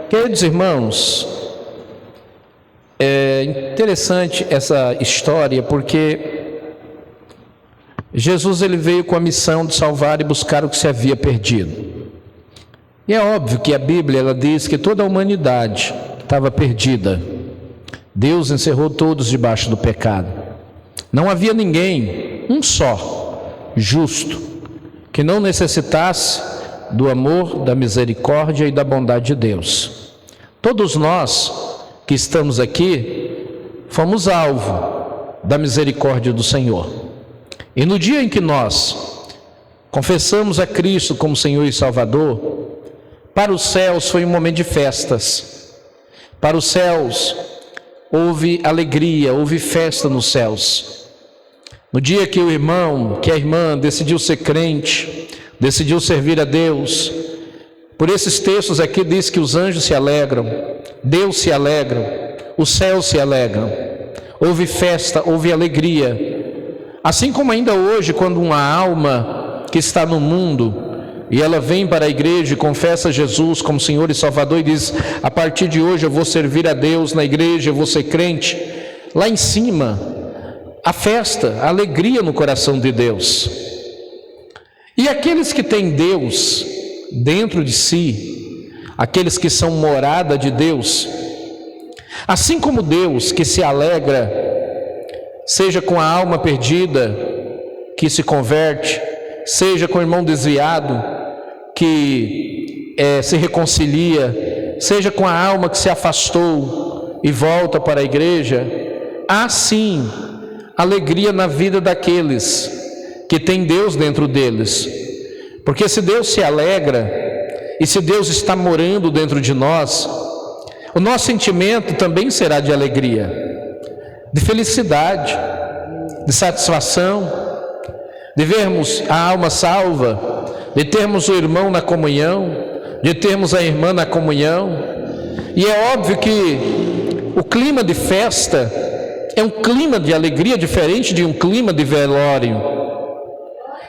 Queridos irmãos, é interessante essa história porque Jesus ele veio com a missão de salvar e buscar o que se havia perdido. E é óbvio que a Bíblia ela diz que toda a humanidade estava perdida. Deus encerrou todos debaixo do pecado. Não havia ninguém, um só, justo, que não necessitasse do amor, da misericórdia e da bondade de Deus. Todos nós que estamos aqui fomos alvo da misericórdia do Senhor. E no dia em que nós confessamos a Cristo como Senhor e Salvador, para os céus foi um momento de festas. Para os céus houve alegria, houve festa nos céus. No dia que o irmão, que a irmã decidiu ser crente, decidiu servir a Deus, por esses textos aqui diz que os anjos se alegram, Deus se alegra, os céus se alegram, houve festa, houve alegria. Assim como ainda hoje, quando uma alma que está no mundo, e ela vem para a igreja e confessa Jesus como Senhor e Salvador e diz, a partir de hoje eu vou servir a Deus na igreja, eu vou ser crente, lá em cima, a festa, a alegria no coração de Deus. E aqueles que têm Deus dentro de si, aqueles que são morada de Deus, assim como Deus que se alegra, seja com a alma perdida que se converte, seja com o irmão desviado que se reconcilia, seja com a alma que se afastou e volta para a igreja, há sim alegria na vida daqueles que têm Deus dentro deles. Porque se Deus se alegra e se Deus está morando dentro de nós, o nosso sentimento também será de alegria, de felicidade, de satisfação, de vermos a alma salva, de termos o irmão na comunhão, de termos a irmã na comunhão. E é óbvio que o clima de festa é um clima de alegria diferente de um clima de velório.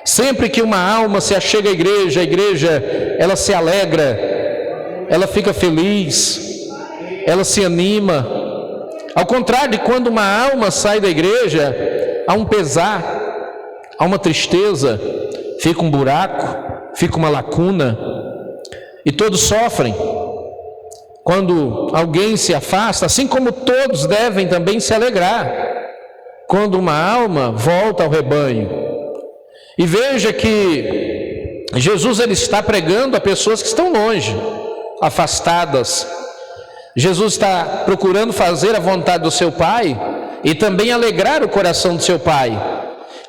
Sempre que uma alma se achega à igreja, a igreja ela se alegra, ela fica feliz, ela se anima. Ao contrário de quando uma alma sai da igreja, há um pesar, há uma tristeza, fica um buraco, fica uma lacuna, e todos sofrem. Quando alguém se afasta, assim como todos devem também se alegrar, quando uma alma volta ao rebanho. E veja que Jesus ele está pregando a pessoas que estão longe, afastadas. Jesus está procurando fazer a vontade do seu Pai e também alegrar o coração do seu Pai.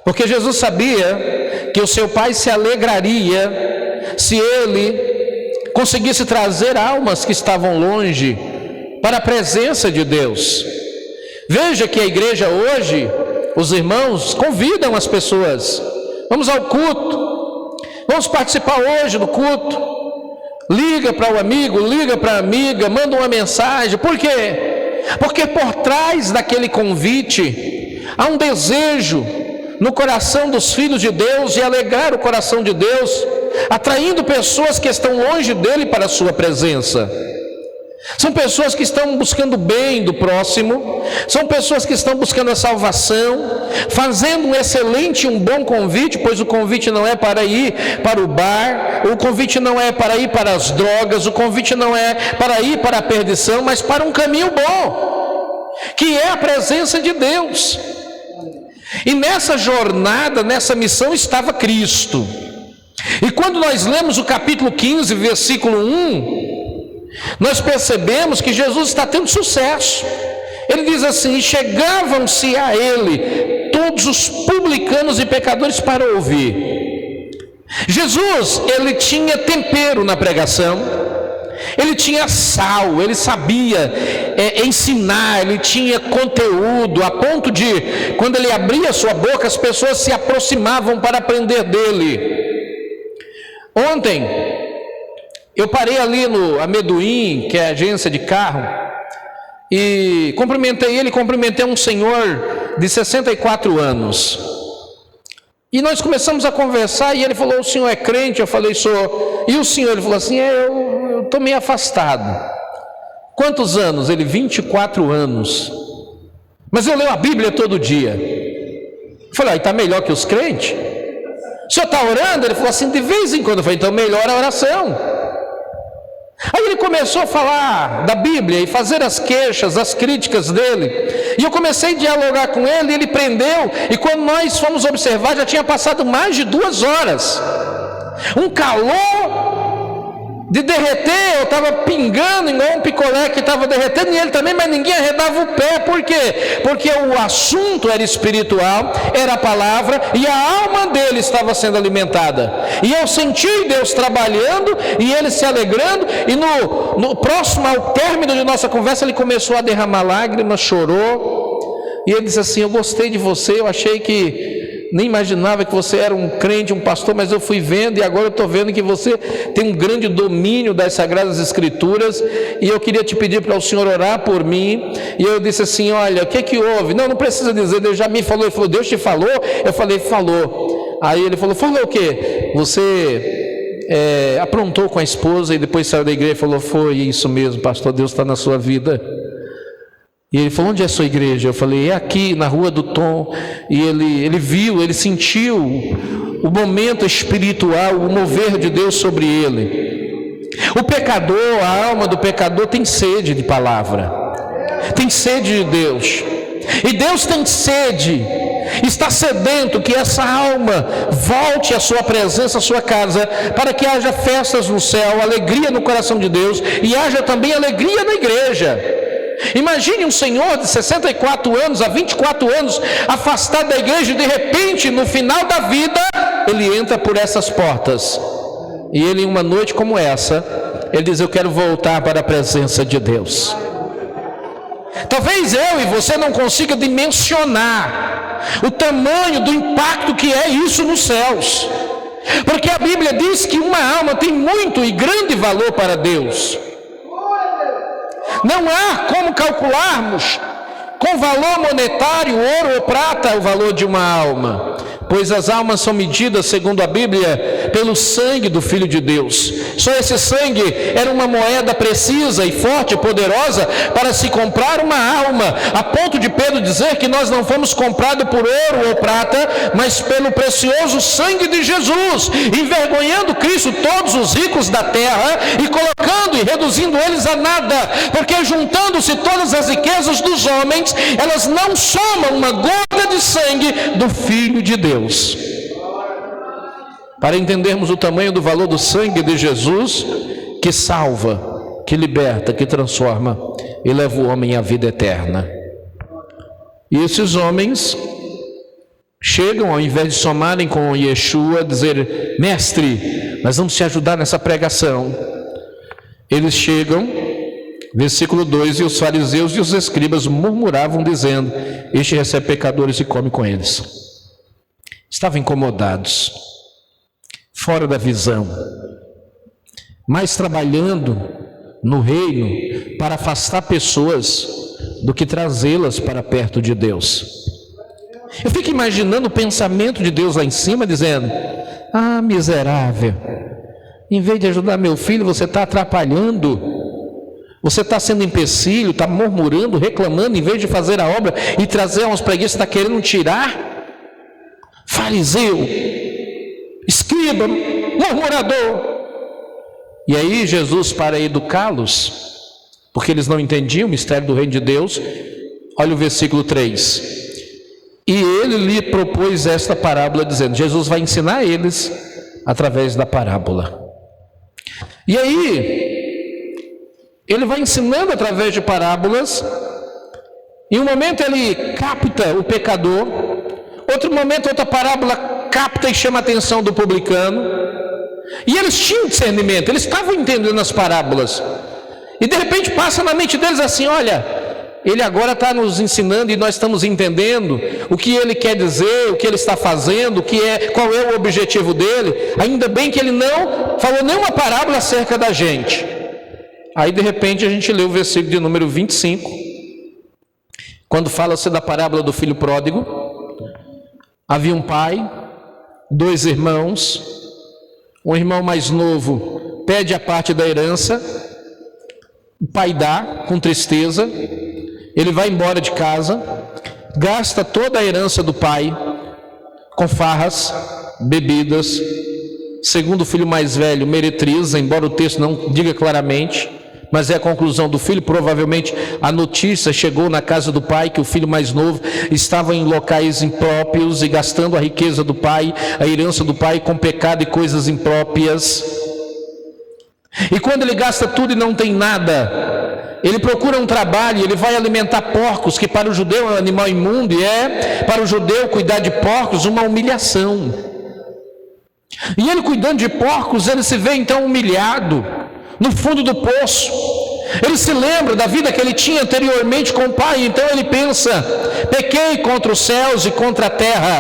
Porque Jesus sabia que o seu Pai se alegraria se ele conseguisse trazer almas que estavam longe para a presença de Deus. Veja que a igreja hoje, os irmãos convidam as pessoas, vamos ao culto, vamos participar hoje do culto, liga para o amigo, liga para a amiga, manda uma mensagem. Por quê? Porque por trás daquele convite há um desejo no coração dos filhos de Deus de alegrar o coração de Deus, atraindo pessoas que estão longe dele para a sua presença. São pessoas que estão buscando o bem do próximo, são pessoas que estão buscando a salvação, fazendo um excelente e um bom convite, pois o convite não é para ir para o bar, o convite não é para ir para as drogas, o convite não é para ir para a perdição, mas para um caminho bom, que é a presença de Deus. E nessa jornada, nessa missão estava Cristo. E quando nós lemos o capítulo 15, versículo 1, nós percebemos que Jesus está tendo sucesso. Ele diz assim: e chegavam-se a ele todos os publicanos e pecadores para ouvir. Jesus, ele tinha tempero na pregação, ele tinha sal, ele sabia ensinar, ele tinha conteúdo, a ponto de, quando ele abria a sua boca, as pessoas se aproximavam para aprender dele. Ontem, eu parei ali no Amendoim, que é a agência de carro, e cumprimentei ele, cumprimentei um senhor de 64 anos. E nós começamos a conversar, e ele falou: o senhor é crente? Eu falei: sou. E o senhor? Ele falou assim: eu estou meio afastado. Quantos anos? Ele, 24 anos. Mas eu leio a Bíblia todo dia. Eu falei, está melhor que os crentes? O senhor está orando? Ele falou assim, de vez em quando. Eu falei, então melhora a oração. Aí ele começou a falar da Bíblia e fazer as queixas, as críticas dele. E eu comecei a dialogar com ele, e ele prendeu. E quando nós fomos observar, já tinha passado mais de 2 horas. Um calor de derreter, eu estava pingando igual um picolé que estava derretendo, e ele também, mas ninguém arredava o pé. Por quê? Porque o assunto era espiritual, era a palavra, e a alma dele estava sendo alimentada. E eu senti Deus trabalhando, e ele se alegrando, e no próximo, ao término de nossa conversa, ele começou a derramar lágrimas, chorou, e ele disse assim, eu gostei de você, eu achei que nem imaginava que você era um crente, um pastor, mas eu fui vendo e agora eu estou vendo que você tem um grande domínio das Sagradas Escrituras, e eu queria te pedir para o senhor orar por mim. E eu disse assim, olha, o que houve? Não precisa dizer, Deus já me falou. Ele falou, Deus te falou? Eu falei, falou. Aí ele falou o quê? Você aprontou com a esposa e depois saiu da igreja? Ele falou, foi isso mesmo, pastor, Deus está na sua vida. E ele falou, onde é a sua igreja? Eu falei, é aqui na rua do Tom. E ele viu, ele sentiu o momento espiritual, o mover de Deus sobre ele. O pecador, a alma do pecador tem sede de palavra, tem sede de Deus. E Deus tem sede, está sedento que essa alma volte à sua presença, à sua casa, para que haja festas no céu, alegria no coração de Deus, e haja também alegria na igreja. Imagine um senhor de 64 anos, há 24 anos, afastado da igreja, e de repente, no final da vida, ele entra por essas portas. E ele, em uma noite como essa, ele diz, eu quero voltar para a presença de Deus. Talvez eu e você não consiga dimensionar o tamanho do impacto que é isso nos céus. Porque a Bíblia diz que uma alma tem muito e grande valor para Deus. Não há como calcularmos com valor monetário, ouro ou prata, o valor de uma alma, pois as almas são medidas, segundo a Bíblia, pelo sangue do Filho de Deus. Só esse sangue era uma moeda precisa e forte e poderosa para se comprar uma alma, a ponto de Pedro dizer que nós não fomos comprados por ouro ou prata, mas pelo precioso sangue de Jesus, envergonhando Cristo todos os ricos da terra e colocando e reduzindo eles a nada, porque juntando-se todas as riquezas dos homens, elas não somam uma gota de sangue do Filho de Deus. Para entendermos o tamanho do valor do sangue de Jesus, que salva, que liberta, que transforma e leva o homem à vida eterna. E esses homens chegam, ao invés de somarem com Yeshua, dizer, mestre, nós vamos te ajudar nessa pregação. Eles chegam, versículo 2, e os fariseus e os escribas murmuravam, dizendo, este recebe pecadores e come com eles. Estavam incomodados, fora da visão, mas trabalhando no reino para afastar pessoas do que trazê-las para perto de Deus. Eu fico imaginando o pensamento de Deus lá em cima, dizendo, ah, miserável, em vez de ajudar meu filho, você está atrapalhando, você está sendo empecilho, está murmurando, reclamando, em vez de fazer a obra e trazer umas preguiças, está querendo tirar. Fariseu, escriba, murmurador. E aí Jesus, para educá-los, porque eles não entendiam o mistério do reino de Deus, olha o versículo 3. E ele lhe propôs esta parábola, dizendo, Jesus vai ensinar eles através da parábola. E aí, ele vai ensinando através de parábolas. Em um momento ele capta o pecador, outro momento outra parábola capta e chama a atenção do publicano. E eles tinham discernimento, eles estavam entendendo as parábolas. E de repente passa na mente deles assim, olha, ele agora está nos ensinando e nós estamos entendendo o que ele quer dizer, o que ele está fazendo, qual é o objetivo dele. Ainda bem que ele não falou nenhuma parábola acerca da gente. Aí de repente a gente lê o versículo de número 25, quando fala-se da parábola do filho pródigo. Havia um pai, 2 irmãos, um irmão mais novo pede a parte da herança, O pai dá com tristeza, ele vai embora de casa, gasta toda a herança do pai com farras, bebidas. Segundo o filho mais velho, meretriza, embora o texto não diga claramente, mas é a conclusão do filho. Provavelmente a notícia chegou na casa do pai que o filho mais novo estava em locais impróprios e gastando a riqueza do pai, a herança do pai, com pecado e coisas impróprias. E quando ele gasta tudo e não tem nada, ele procura um trabalho, ele vai alimentar porcos, que para o judeu é um animal imundo, e é para o judeu cuidar de porcos uma humilhação. E ele cuidando de porcos, ele se vê então humilhado, no fundo do poço. Ele se lembra da vida que ele tinha anteriormente com o pai, então ele pensa: pequei contra os céus e contra a terra,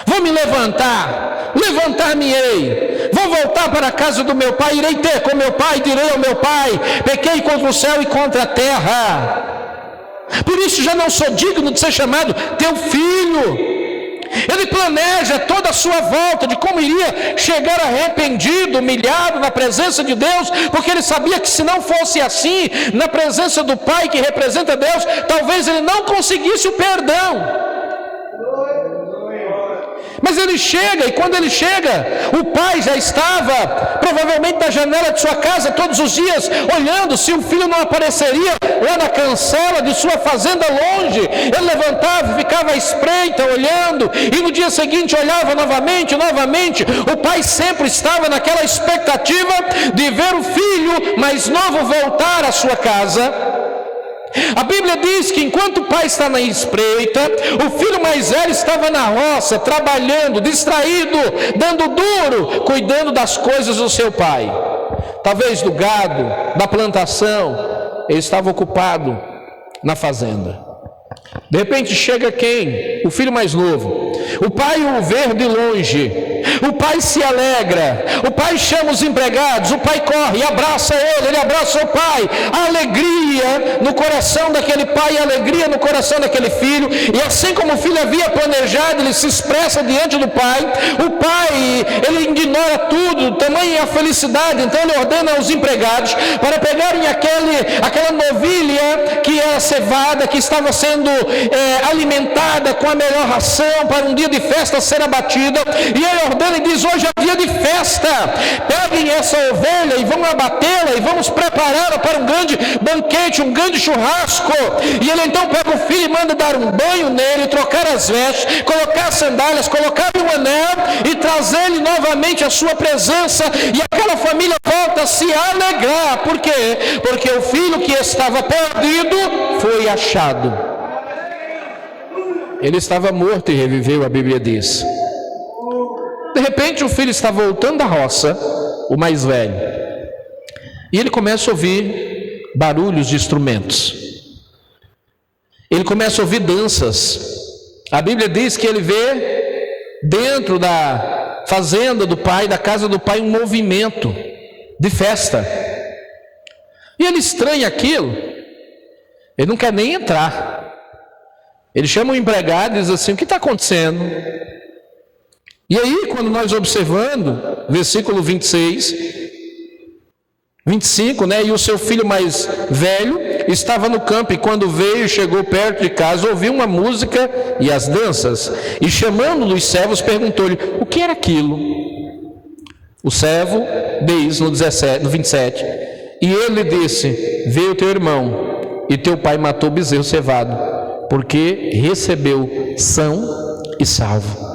vou me levantar, levantar-me-ei, vou voltar para a casa do meu pai, irei ter com meu pai, direi ao meu pai: pequei contra o céu e contra a terra, por isso já não sou digno de ser chamado teu filho. Ele planeja toda a sua volta, de como iria chegar arrependido, humilhado na presença de Deus, porque ele sabia que se não fosse assim, na presença do Pai que representa Deus, talvez ele não conseguisse o perdão. Mas ele chega, e quando ele chega, o pai já estava provavelmente na janela de sua casa todos os dias, olhando se o filho não apareceria lá na cancela de sua fazenda longe. Ele levantava e ficava à espreita, olhando, e no dia seguinte olhava novamente. O pai sempre estava naquela expectativa de ver o filho mais novo voltar à sua casa. A Bíblia diz que enquanto o pai está na espreita, o filho mais velho estava na roça, trabalhando, distraído, dando duro, cuidando das coisas do seu pai. Talvez do gado, da plantação. Ele estava ocupado na fazenda. De repente chega quem? O filho mais novo. O pai o vê de longe. O pai se alegra. O pai chama os empregados. O pai corre e abraça ele abraça o pai. A alegria no coração daquele pai, a alegria no coração daquele filho. E assim como o filho havia planejado, ele se expressa diante do pai. O pai, ele ignora tudo, tamanha a felicidade. Então ele ordena aos empregados para pegarem aquela novilha que era cevada, que estava sendo alimentada com a melhor ração, para um dia de festa ser abatida. E ele ordena e diz: hoje é dia de festa, peguem essa ovelha e vão abatê-la, e vamos prepará-la para um grande banquete, um grande churrasco. E ele então pega o filho e manda dar um banho nele, trocar as vestes, colocar as sandálias, colocar um anel e trazer-lhe novamente a sua presença. E aquela família volta a se alegrar. Por quê? Porque o filho que estava perdido foi achado. Ele estava morto e reviveu, a Bíblia diz. De repente o filho está voltando da roça, o mais velho, e ele começa a ouvir barulhos de instrumentos. Ele começa a ouvir danças. A Bíblia diz que ele vê dentro da fazenda do pai, da casa do pai, um movimento de festa. E ele estranha aquilo. Ele não quer nem entrar. Ele chama o empregado e diz assim: o que está acontecendo? E aí, quando nós observando, versículo 26, 25, e o seu filho mais velho estava no campo, e quando veio, chegou perto de casa, ouviu uma música e as danças, e chamando dos servos, perguntou-lhe: o que era aquilo? O servo diz no 27, e ele disse: veio teu irmão, e teu pai matou o bezerro cevado, porque recebeu são e salvo.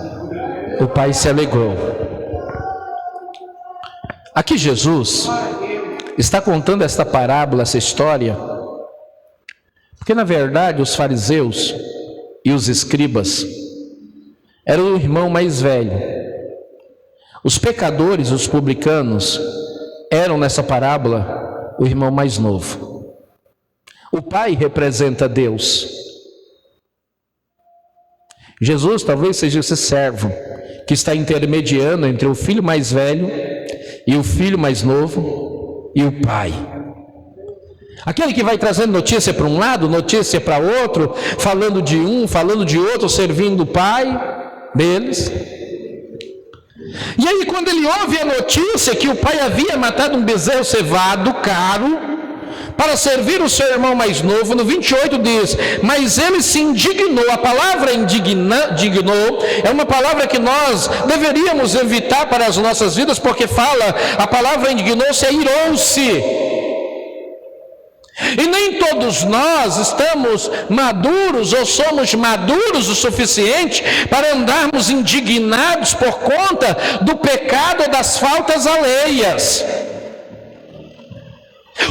O pai se alegrou. Aqui Jesus está contando esta parábola, essa história, porque na verdade os fariseus e os escribas eram o irmão mais velho. Os pecadores, os publicanos, eram nessa parábola o irmão mais novo. O pai representa Deus. Jesus talvez seja esse servo que está intermediando entre o filho mais velho e o filho mais novo e o pai. Aquele que vai trazendo notícia para um lado, notícia para outro, falando de um, falando de outro, servindo o pai deles. E aí, quando ele ouve a notícia que o pai havia matado um bezerro cevado caro, para servir o seu irmão mais novo. No 28 diz: mas ele se indignou. A palavra indignou é uma palavra que nós deveríamos evitar para as nossas vidas, porque a palavra indignou-se é irou-se. E nem todos nós estamos maduros ou somos maduros o suficiente para andarmos indignados por conta do pecado ou das faltas alheias.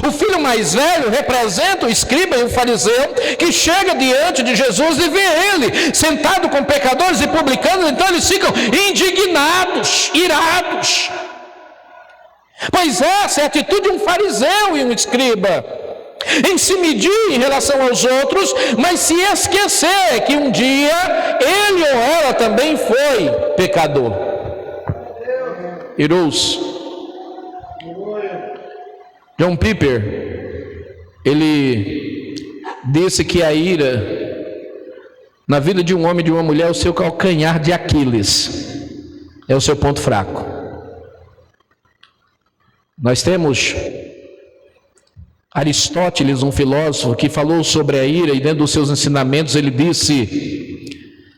O filho mais velho representa o escriba e o fariseu que chega diante de Jesus e vê ele sentado com pecadores e publicanos, então eles ficam indignados, irados. Pois essa é a atitude de um fariseu e um escriba, em se medir em relação aos outros, mas se esquecer que um dia ele ou ela também foi pecador. Irou-se. John Piper, ele disse que a ira na vida de um homem e de uma mulher é o seu calcanhar de Aquiles, é o seu ponto fraco. Nós temos Aristóteles, um filósofo, que falou sobre a ira, e dentro dos seus ensinamentos ele disse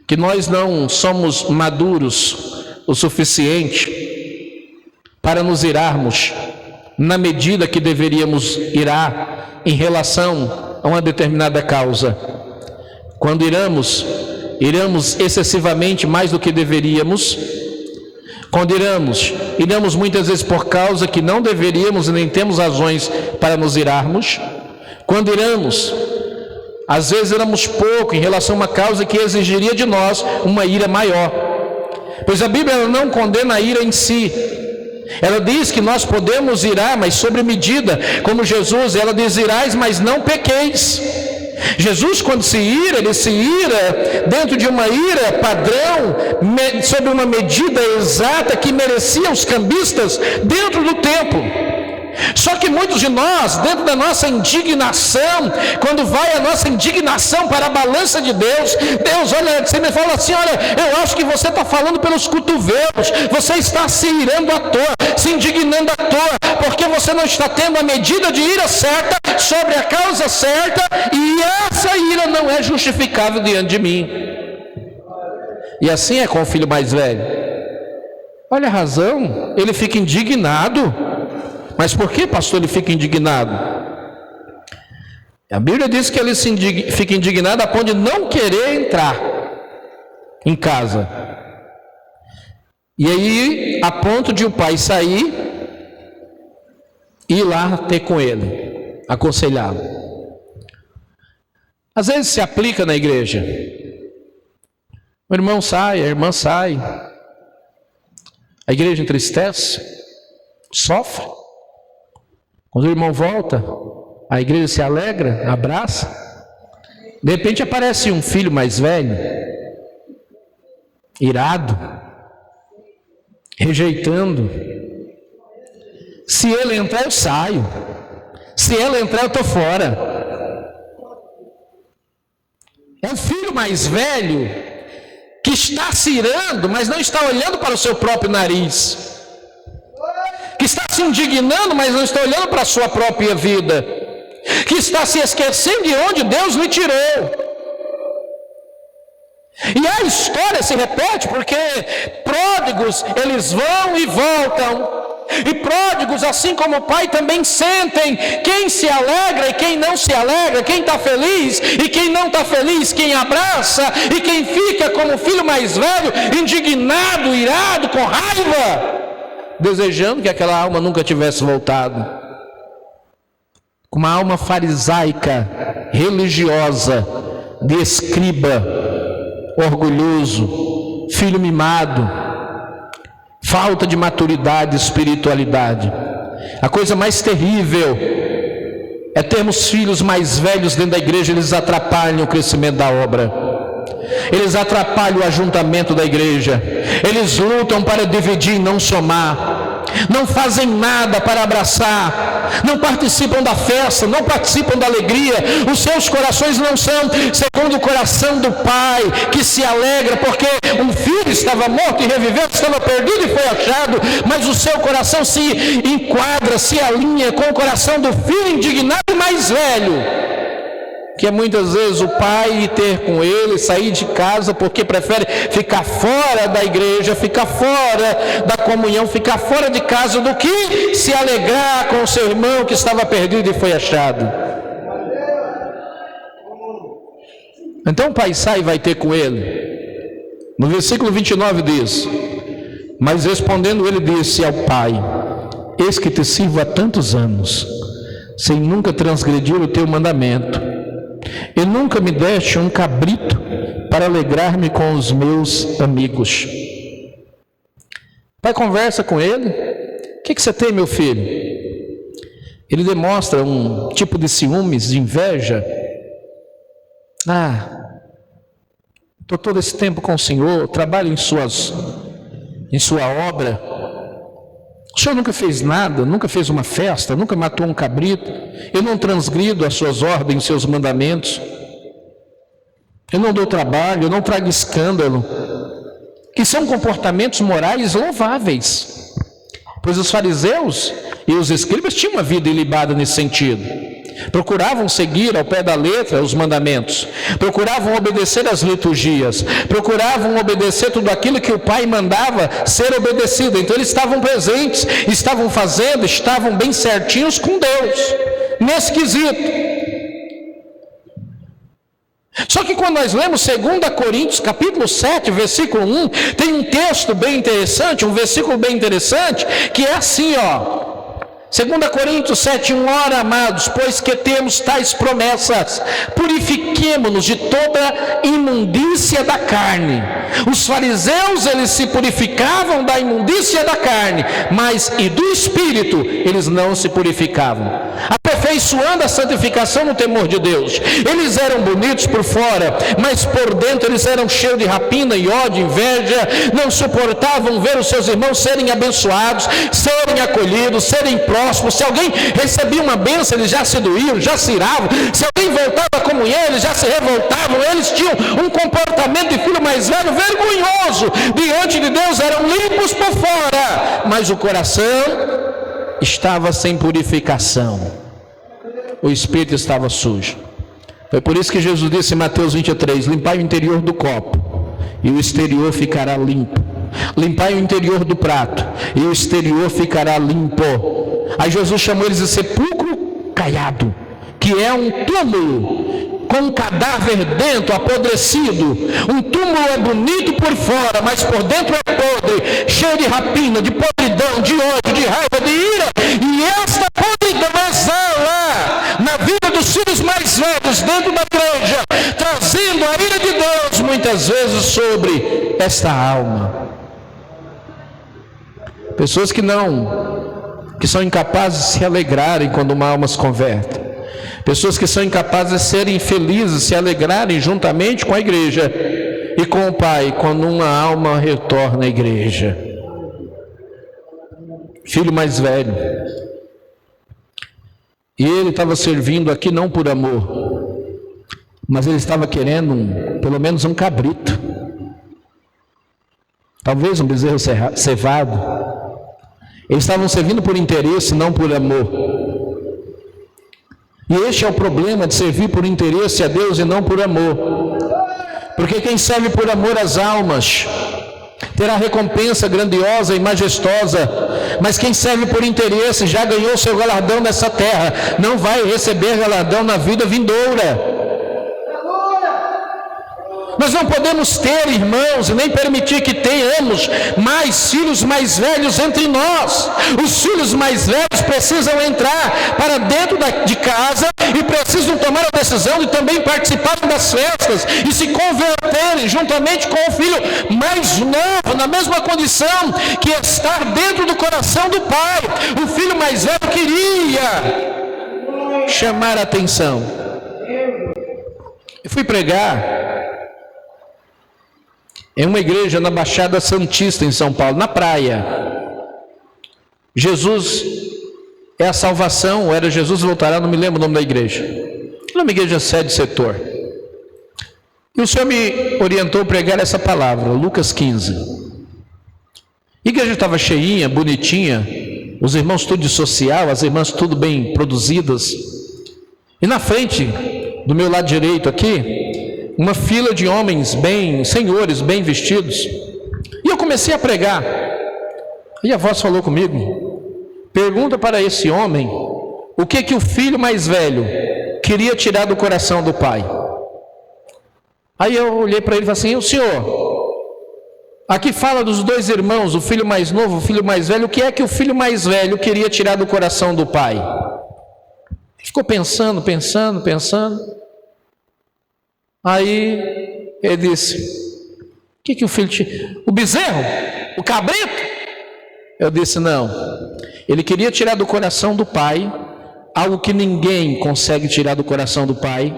que nós não somos maduros o suficiente para nos irarmos na medida que deveríamos irar em relação a uma determinada causa. Quando iramos excessivamente mais do que deveríamos. Quando iramos muitas vezes por causa que não deveríamos e nem temos razões para nos irarmos. Quando às vezes iramos pouco em relação a uma causa que exigiria de nós uma ira maior. Pois a Bíblia ela não condena a ira em si. Ela diz que nós podemos irar, mas sobre medida, como Jesus, ela diz: irais, mas não pequeis. Jesus, quando se ira, ele se ira dentro de uma ira padrão, sobre uma medida exata que merecia os cambistas dentro do tempo. Só que muitos de nós, dentro da nossa indignação, quando vai a nossa indignação para a balança de Deus, Deus olha, você me fala assim: olha, eu acho que você está falando pelos cotovelos, você está se irando à toa, se indignando à toa, porque você não está tendo a medida de ira certa sobre a causa certa, e essa ira não é justificável diante de mim. E assim é com o filho mais velho. Olha a razão, ele fica indignado. Mas por que, pastor, ele fica indignado? A Bíblia diz que ele fica indignado a ponto de não querer entrar em casa. E aí, a ponto de o pai sair e ir lá ter com ele, aconselhá-lo. Às vezes se aplica na igreja. O irmão sai, a irmã sai. A igreja entristece, sofre. Quando o irmão volta, a igreja se alegra, abraça. De repente aparece um filho mais velho, irado, rejeitando. Se ele entrar, eu saio. Se ela entrar, eu estou fora. É o filho mais velho que está se irando, mas não está olhando para o seu próprio nariz. Que está se indignando, mas não está olhando para a sua própria vida, que está se esquecendo de onde Deus lhe tirou. E a história se repete, porque pródigos, eles vão e voltam, e pródigos, assim como o pai, também sentem quem se alegra e quem não se alegra, quem está feliz e quem não está feliz, quem abraça e quem fica como o filho mais velho, indignado, irado, com raiva, desejando que aquela alma nunca tivesse voltado. Uma alma farisaica, religiosa, de escriba, orgulhoso, filho mimado, falta de maturidade e espiritualidade. A coisa mais terrível é termos filhos mais velhos dentro da igreja. Eles atrapalham o crescimento da obra, eles atrapalham o ajuntamento da igreja, eles lutam para dividir e não somar, não fazem nada para abraçar, não participam da festa, não participam da alegria. Os seus corações não são segundo o coração do pai, que se alegra porque um filho estava morto e reviveu, estava perdido e foi achado. Mas o seu coração se enquadra, se alinha com o coração do filho indignado e mais velho, que é muitas vezes o pai ir ter com ele, sair de casa porque prefere ficar fora da igreja, ficar fora da comunhão, ficar fora de casa, do que se alegrar com o seu irmão que estava perdido e foi achado. Então o pai sai e vai ter com ele. No versículo 29 diz: mas respondendo ele disse ao pai: eis que te sirvo há tantos anos, sem nunca transgredir o teu mandamento, e nunca me deste um cabrito para alegrar-me com os meus amigos. O pai conversa com ele: o que você tem, meu filho? Ele demonstra um tipo de ciúmes, de inveja. Estou todo esse tempo com o Senhor, trabalho em sua obra. O Senhor nunca fez nada, nunca fez uma festa, nunca matou um cabrito. Eu não transgrido as suas ordens, os seus mandamentos. Eu não dou trabalho, eu não trago escândalo. Que são comportamentos morais louváveis. Pois os fariseus e os escribas tinham uma vida ilibada nesse sentido. Procuravam seguir ao pé da letra os mandamentos, procuravam obedecer às liturgias, procuravam obedecer tudo aquilo que o pai mandava ser obedecido. Então eles estavam presentes, estavam fazendo, estavam bem certinhos com Deus, nesse quesito. Só que quando nós lemos 2 Coríntios, capítulo 7, versículo 1, tem um texto bem interessante, um versículo bem interessante, que é assim, 2 Coríntios 7, 1: ora, amados, pois que temos tais promessas, purifiquemo-nos de toda imundícia da carne. Os fariseus, eles se purificavam da imundícia da carne, mas e do espírito eles não se purificavam, aperfeiçoando a santificação no temor de Deus. Eles eram bonitos por fora, mas por dentro eles eram cheios de rapina e ódio, inveja, não suportavam ver os seus irmãos serem abençoados, serem acolhidos, serem próximos. Se alguém recebia uma bênção, eles já se doíam, já se iravam. Se alguém voltava à comunhão, eles já se revoltavam. Eles tinham um comportamento de filho mais velho vergonhoso diante de Deus, eram limpos por fora, mas o coração estava sem purificação, o espírito estava sujo. Foi por isso que Jesus disse em Mateus 23: limpai o interior do copo e o exterior ficará limpo. Limpai o interior do prato e o exterior ficará limpo. Aí Jesus chamou eles de sepulcro caiado, que é um túmulo com um cadáver dentro, apodrecido. Um túmulo é bonito por fora, mas por dentro é podre, cheio de rapina, de podridão, de ódio, de raiva, de ira. E esta podridão exala na vida dos filhos mais velhos dentro da igreja, trazendo a ira de Deus muitas vezes sobre esta alma. Pessoas que são incapazes de se alegrarem quando uma alma se converte. Pessoas que são incapazes de serem felizes, se alegrarem juntamente com a igreja e com o Pai, quando uma alma retorna à igreja. Filho mais velho. E ele estava servindo aqui não por amor, mas ele estava querendo pelo menos um cabrito. Talvez um bezerro cevado. Eles estavam servindo por interesse, não por amor. E este é o problema de servir por interesse a Deus e não por amor. Porque quem serve por amor às almas terá recompensa grandiosa e majestosa. Mas quem serve por interesse já ganhou seu galardão nessa terra, não vai receber galardão na vida vindoura. Nós não podemos ter, irmãos, e nem permitir que tenhamos mais filhos mais velhos entre nós. Os filhos mais velhos precisam entrar para dentro de casa e precisam tomar a decisão de também participarem das festas e se converterem juntamente com o filho mais novo, na mesma condição que estar dentro do coração do pai. O filho mais velho queria chamar a atenção. Eu fui pregar em uma igreja na Baixada Santista, em São Paulo, na praia. Jesus é a salvação, ou era Jesus voltará, não me lembro o nome da igreja. O nome da igreja Sede Setor. E o Senhor me orientou a pregar essa palavra, Lucas 15. A igreja estava cheinha, bonitinha, os irmãos tudo de social, as irmãs tudo bem produzidas. E na frente, do meu lado direito aqui, uma fila de homens bem, senhores, bem vestidos. E eu comecei a pregar. E a voz falou comigo: pergunta para esse homem o que o filho mais velho queria tirar do coração do pai. Aí eu olhei para ele e falei assim: o senhor, aqui fala dos dois irmãos, o filho mais novo, o filho mais velho, o que é que o filho mais velho queria tirar do coração do pai? Ele ficou pensando. Aí ele disse: o que o filho tinha? O bezerro? O cabrito? Eu disse: não, ele queria tirar do coração do pai algo que ninguém consegue tirar do coração do pai,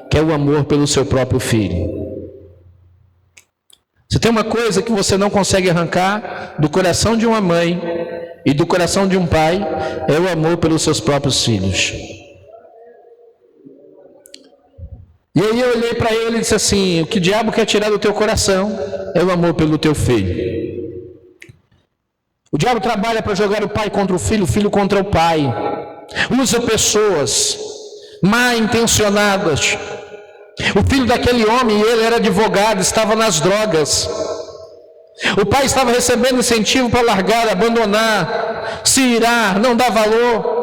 que é o amor pelo seu próprio filho. Se tem uma coisa que você não consegue arrancar do coração de uma mãe e do coração de um pai, é o amor pelos seus próprios filhos. E aí eu olhei para ele e disse assim: o que o diabo quer tirar do teu coração é o amor pelo teu filho. O diabo trabalha para jogar o pai contra o filho contra o pai. Usa pessoas mal intencionadas. O filho daquele homem, ele era advogado, estava nas drogas. O pai estava recebendo incentivo para largar, abandonar, se irar, não dar valor.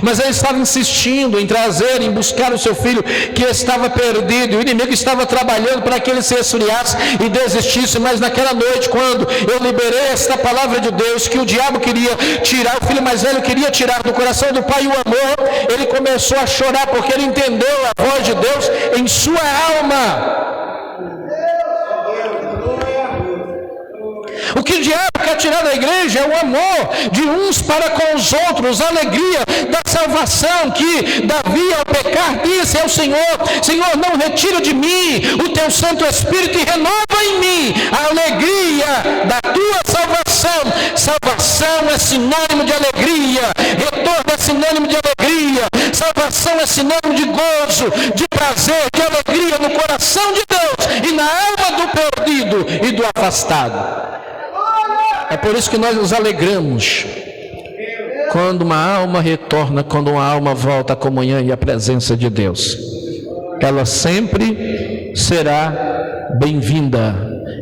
Mas ele estava insistindo em trazer, em buscar o seu filho que estava perdido. O inimigo estava trabalhando para que ele se esfriasse e desistisse. Mas naquela noite, quando eu liberei esta palavra de Deus, que o diabo queria tirar, o filho mais velho queria tirar do coração do pai o amor, ele começou a chorar porque ele entendeu a voz de Deus em sua alma. O que o diabo quer tirar da igreja é o amor de uns para com os outros, a alegria da salvação, que Davi ao pecar disse ao Senhor: Senhor, não retira de mim o teu Santo Espírito e renova em mim a alegria da tua salvação. Salvação é sinônimo de alegria, retorno é sinônimo de alegria, salvação é sinônimo de gozo, de prazer, de alegria no coração de Deus e na alma do perdido e do afastado. É por isso que nós nos alegramos quando uma alma retorna, quando uma alma volta à comunhão e à presença de Deus. Ela sempre será bem-vinda,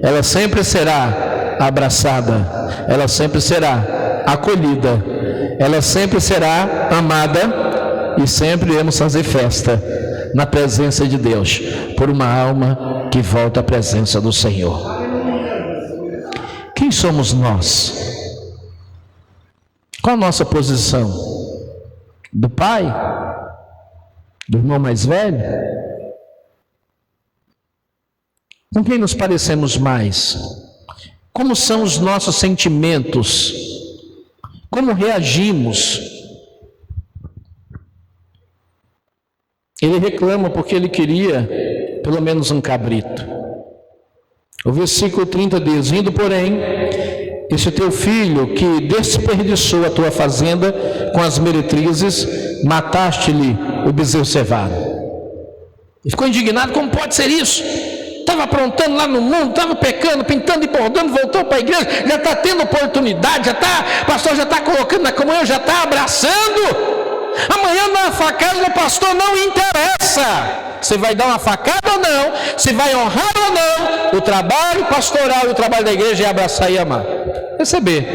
ela sempre será abraçada, ela sempre será acolhida, ela sempre será amada e sempre iremos fazer festa na presença de Deus por uma alma que volta à presença do Senhor. Quem somos nós? Qual a nossa posição? Do pai? Do irmão mais velho? Com quem nos parecemos mais? Como são os nossos sentimentos? Como reagimos? Ele reclama porque ele queria pelo menos um cabrito. O versículo 30 diz: vindo, porém, esse teu filho que desperdiçou a tua fazenda com as meretrizes, mataste-lhe o bezerro cevado. Ele ficou indignado: como pode ser isso? Estava aprontando lá no mundo, estava pecando, pintando e bordando, voltou para a igreja, já está tendo oportunidade, o pastor já está colocando na comunhão, já está abraçando. Amanhã na facada do pastor não interessa se vai dar uma facada ou não, se vai honrar ou não. O trabalho pastoral e o trabalho da igreja é abraçar e amar. Receber.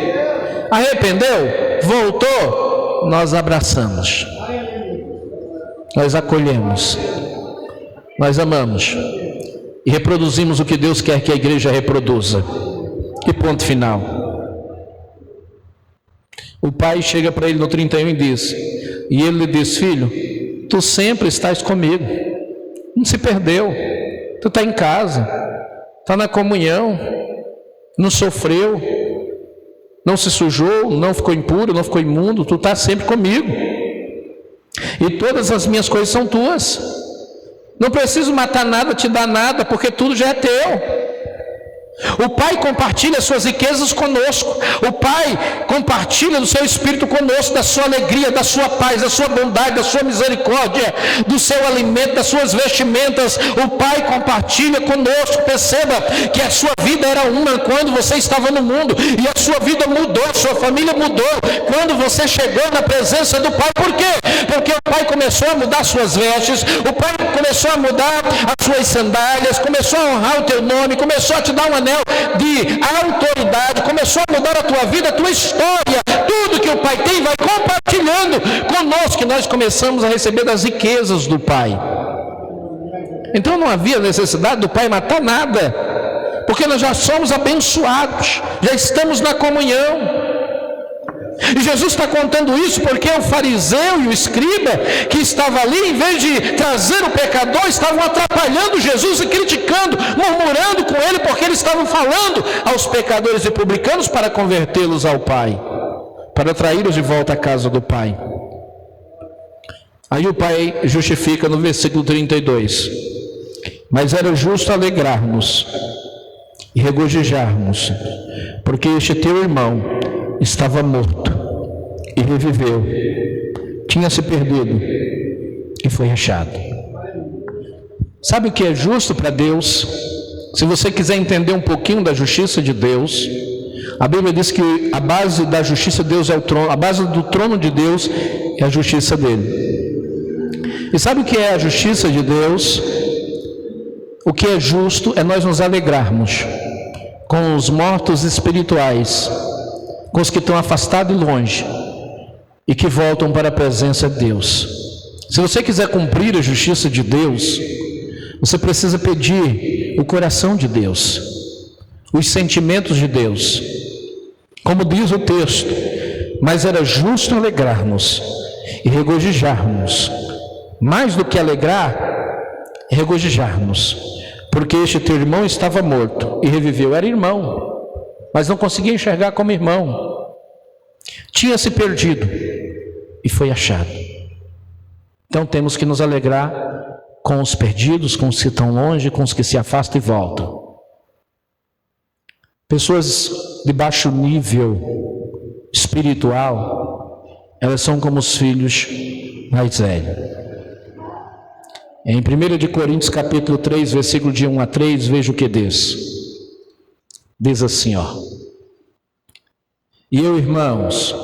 Arrependeu? Voltou? Nós abraçamos, nós acolhemos, nós amamos e reproduzimos o que Deus quer que a igreja reproduza. E ponto final. O pai chega para ele no 31 e diz: e ele lhe diz: filho, tu sempre estás comigo, não se perdeu, tu está em casa, está na comunhão, não sofreu, não se sujou, não ficou impuro, não ficou imundo, tu está sempre comigo, e todas as minhas coisas são tuas, não preciso matar nada, te dar nada, porque tudo já é teu. O Pai compartilha suas riquezas conosco. O Pai compartilha do seu Espírito conosco, da sua alegria, da sua paz, da sua bondade, da sua misericórdia, do seu alimento, das suas vestimentas. O Pai compartilha conosco. Perceba que a sua vida era uma quando você estava no mundo, e a sua vida mudou, a sua família mudou quando você chegou na presença do Pai. Por quê? Porque o Pai começou a mudar suas vestes, o Pai começou a mudar as suas sandálias, começou a honrar o teu nome, começou a te dar um anel de autoridade, começou a mudar a tua vida, a tua história. Tudo que o Pai tem vai compartilhando conosco, que nós começamos a receber das riquezas do Pai. Então não havia necessidade do Pai matar nada, porque nós já somos abençoados, já estamos na comunhão. E Jesus está contando isso porque o fariseu e o escriba que estava ali, em vez de trazer o pecador, estavam atrapalhando Jesus e criticando, murmurando com ele, porque eles estavam falando aos pecadores e publicanos para convertê-los ao Pai, para atraí-los de volta à casa do Pai. Aí o Pai justifica no versículo 32: mas era justo alegrarmos e regozijarmos, porque este teu irmão estava morto e reviveu, tinha se perdido e foi achado. Sabe o que é justo para Deus? Se você quiser entender um pouquinho da justiça de Deus, a Bíblia diz que a base da justiça de Deus é o trono, a base do trono de Deus é a justiça dele. E sabe o que é a justiça de Deus? O que é justo é nós nos alegrarmos com os mortos espirituais, com os que estão afastados e longe, e que voltam para a presença de Deus. Se você quiser cumprir a justiça de Deus, você precisa pedir o coração de Deus, os sentimentos de Deus. Como diz o texto: mas era justo alegrar-nos e regozijar-nos, mais do que alegrar, regozijar-nos, porque este teu irmão estava morto e reviveu. Era irmão, mas não conseguia enxergar como irmão. Tinha se perdido e foi achado. Então temos que nos alegrar com os perdidos, com os que estão longe, com os que se afastam e voltam. Pessoas de baixo nível espiritual, elas são como os filhos mais velhos. Em 1 Coríntios capítulo 3, versículo de 1 a 3, veja o que diz. Diz assim, ó: e eu, irmãos,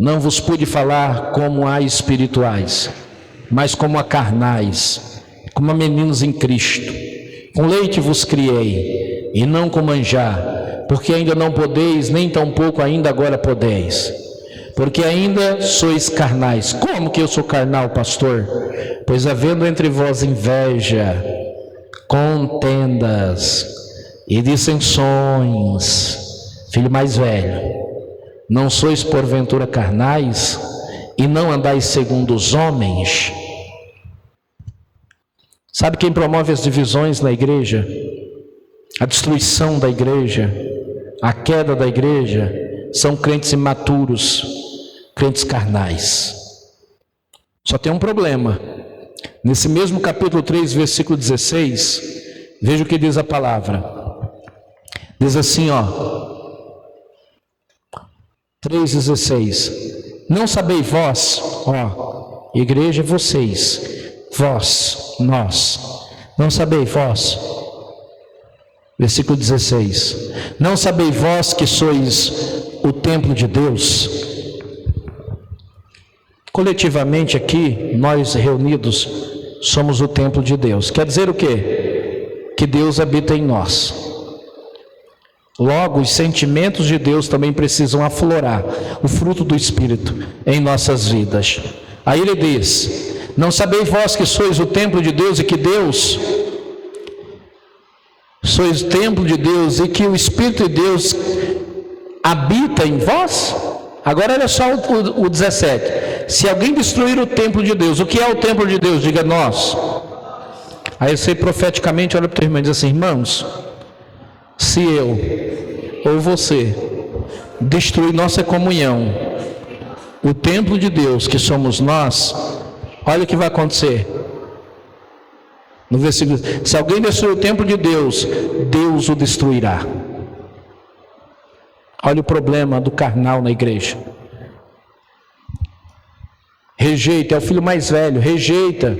não vos pude falar como a espirituais, mas como a carnais, como a meninos em Cristo. Com leite vos criei, e não com manjar, porque ainda não podeis, nem tampouco ainda agora podeis, porque ainda sois carnais. Como que eu sou carnal, pastor? Pois havendo entre vós inveja, contendas e dissensões, filho mais velho, não sois porventura carnais e não andais segundo os homens? Sabe quem promove as divisões na igreja? A destruição da igreja, a queda da igreja, são crentes imaturos, crentes carnais. Só tem um problema. Nesse mesmo capítulo 3, versículo 16, veja o que diz a palavra. Diz assim, ó, 3,16: não sabeis vós, ó, igreja, vocês, vós, nós, não sabeis vós, versículo 16: não sabeis vós que sois o templo de Deus? Coletivamente aqui, nós reunidos, somos o templo de Deus. Quer dizer o quê? Que Deus habita em nós. Logo, os sentimentos de Deus também precisam aflorar, o fruto do Espírito em nossas vidas. Aí ele diz: não sabeis vós que sois o templo de Deus e que Deus, sois o templo de Deus e que o Espírito de Deus habita em vós? Agora olha só o 17: se alguém destruir o templo de Deus, o que é o templo de Deus? Diga nós. Aí você profeticamente olha para o teu irmão e diz assim: irmãos, se eu ou você destruir nossa comunhão, o templo de Deus que somos nós, olha o que vai acontecer. No versículo: se alguém destruir o templo de Deus, Deus o destruirá. Olha o problema do carnal na igreja. Rejeita, é o filho mais velho, rejeita,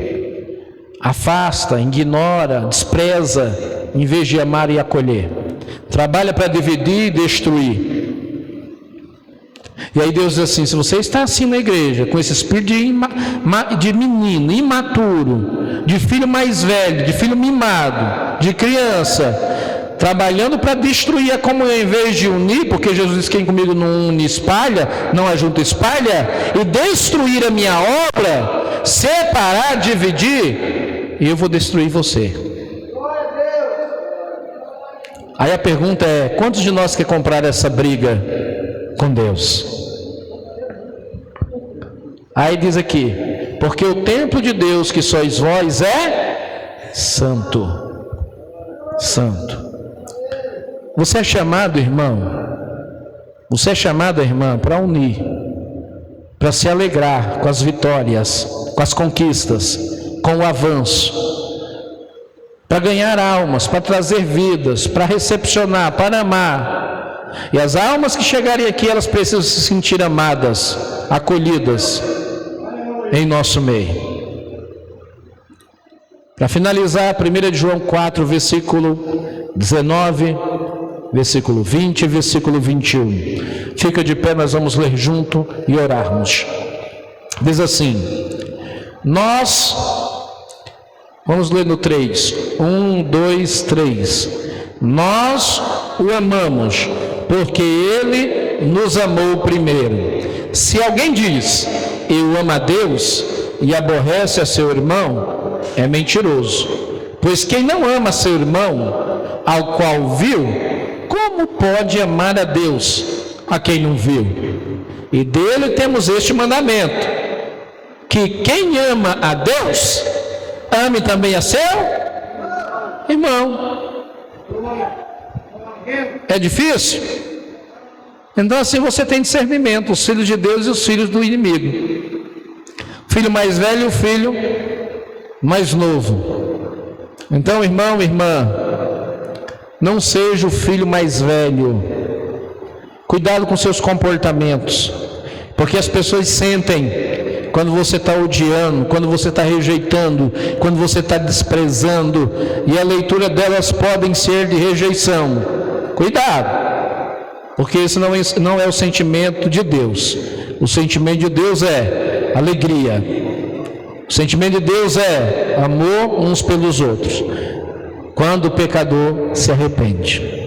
afasta, ignora, despreza, em vez de amar e acolher. Trabalha para dividir e destruir. E aí Deus diz assim: se você está assim na igreja, com esse espírito de menino, imaturo, de filho mais velho, de filho mimado, de criança, trabalhando para destruir a comunhão em vez de unir, porque Jesus diz: quem comigo não une espalha, não ajunta espalha, e destruir a minha obra, separar, dividir, eu vou destruir você. Aí a pergunta é: quantos de nós quer comprar essa briga com Deus? Aí diz aqui: porque o templo de Deus que sois vós é santo. Santo. Você é chamado, irmão, você é chamado, irmã, para unir, para se alegrar com as vitórias, com as conquistas, com o avanço, para ganhar almas, para trazer vidas, para recepcionar, para amar. E as almas que chegarem aqui, elas precisam se sentir amadas, acolhidas em nosso meio. Para finalizar, 1 João 4, versículo 19, versículo 20 e versículo 21. Fica de pé, nós vamos ler junto e orarmos. Diz assim: nós, vamos ler no 3, 1, 2, 3. Nós o amamos, porque Ele nos amou primeiro. Se alguém diz: eu amo a Deus, e aborrece a seu irmão, é mentiroso. Pois quem não ama seu irmão, ao qual viu, como pode amar a Deus, a quem não viu? E dele temos este mandamento: que quem ama a Deus, ame também a seu irmão. É difícil? Então assim você tem discernimento, os filhos de Deus e os filhos do inimigo. O filho mais velho e o filho mais novo. Então, irmão, irmã, não seja o filho mais velho. Cuidado com seus comportamentos, porque as pessoas sentem quando você está odiando, quando você está rejeitando, quando você está desprezando, e a leitura delas podem ser de rejeição. Cuidado, porque esse não é o sentimento de Deus. O sentimento de Deus é alegria. O sentimento de Deus é amor uns pelos outros, quando o pecador se arrepende.